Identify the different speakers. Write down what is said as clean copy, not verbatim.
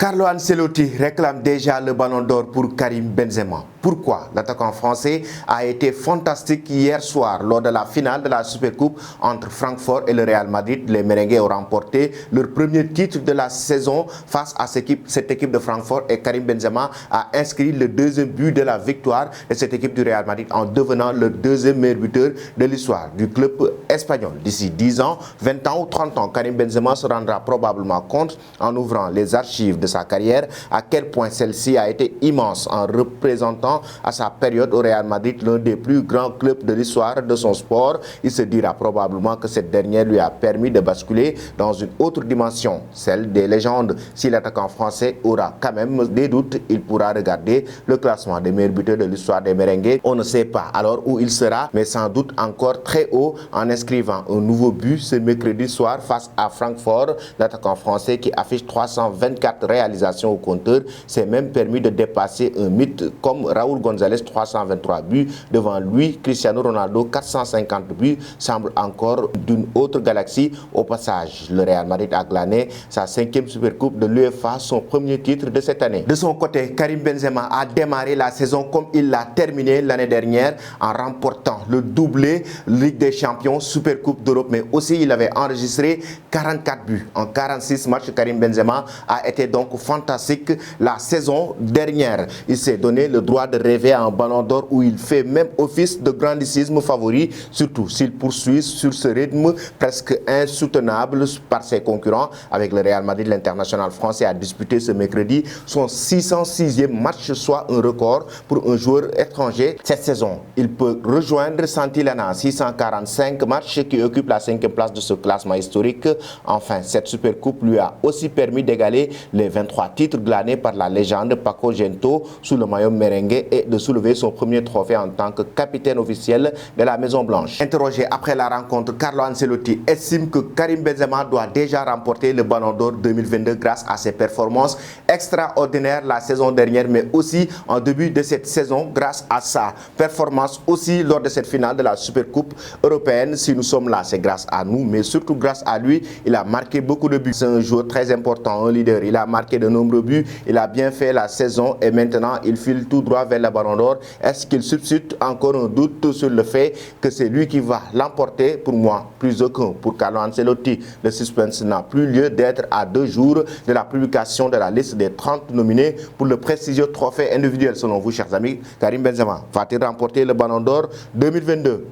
Speaker 1: Carlo Ancelotti réclame déjà le ballon d'or pour Karim Benzema. Pourquoi? L'attaquant français a été fantastique hier soir lors de la finale de la Supercoupe entre Francfort et le Real Madrid. Les Merengues ont remporté leur premier titre de la saison face à cette équipe de Francfort et Karim Benzema a inscrit le deuxième but de la victoire de cette équipe du Real Madrid en devenant le deuxième meilleur buteur de l'histoire du club espagnol. D'ici 10 ans, 20 ans ou 30 ans, Karim Benzema se rendra probablement compte en ouvrant les archives de sa carrière à quel point celle-ci a été immense en représentant à sa période au Real Madrid l'un des plus grands clubs de l'histoire de son sport. Il se dira probablement que cette dernière lui a permis de basculer dans une autre dimension, celle des légendes. Si l'attaquant français aura quand même des doutes, il pourra regarder le classement des meilleurs buteurs de l'histoire des Merengues. On ne sait pas alors où il sera, mais sans doute encore très haut en inscrivant un nouveau but ce mercredi soir face à Francfort. L'attaquant français qui affiche 324 réalisations au compteur s'est même permis de dépasser un mythe comme Raúl González, 323 buts. Devant lui, Cristiano Ronaldo, 450 buts, semble encore d'une autre galaxie. Au passage, le Real Madrid a glané sa 5e Supercoupe de l'UEFA, son premier titre de cette année. De son côté, Karim Benzema a démarré la saison comme il l'a terminé l'année dernière en remportant le doublé Ligue des Champions, Supercoupe d'Europe, mais aussi il avait enregistré 44 buts en 46 matchs. Karim Benzema a été donc fantastique la saison dernière. Il s'est donné le droit de rêver à un ballon d'or où il fait même office de grandissime favori, surtout s'il poursuit sur ce rythme presque insoutenable par ses concurrents. Avec le Real Madrid, l'international français a disputé ce mercredi son 606e match, soit un record pour un joueur étranger. Cette saison, il peut rejoindre Santillana, 645 matchs, qui occupe la 5e place de ce classement historique. Enfin, cette Supercoupe lui a aussi permis d'égaler les 23 titres glanés par la légende Paco Gento sous le maillot merengue et de soulever son premier trophée en tant que capitaine officiel de la Maison Blanche. Interrogé après la rencontre, Carlo Ancelotti estime que Karim Benzema doit déjà remporter le Ballon d'Or 2022 grâce à ses performances extraordinaires la saison dernière, mais aussi en début de cette saison grâce à sa performance aussi lors de cette finale de la Supercoupe européenne. Si nous sommes là, c'est grâce à nous, mais surtout grâce à lui. Il a marqué beaucoup de buts. C'est un joueur très important, un leader. Il a marqué de nombreux buts. Il a bien fait la saison et maintenant il file tout droit vers le Ballon d'Or. Est-ce qu'il suscite encore un doute sur le fait que c'est lui qui va l'emporter? Pour moi, plus aucun. Pour Carlo Ancelotti, le suspense n'a plus lieu d'être à 2 jours de la publication de la liste des 30 nominés pour le prestigieux trophée individuel. Selon vous, chers amis, Karim Benzema va-t-il remporter le Ballon d'Or 2022?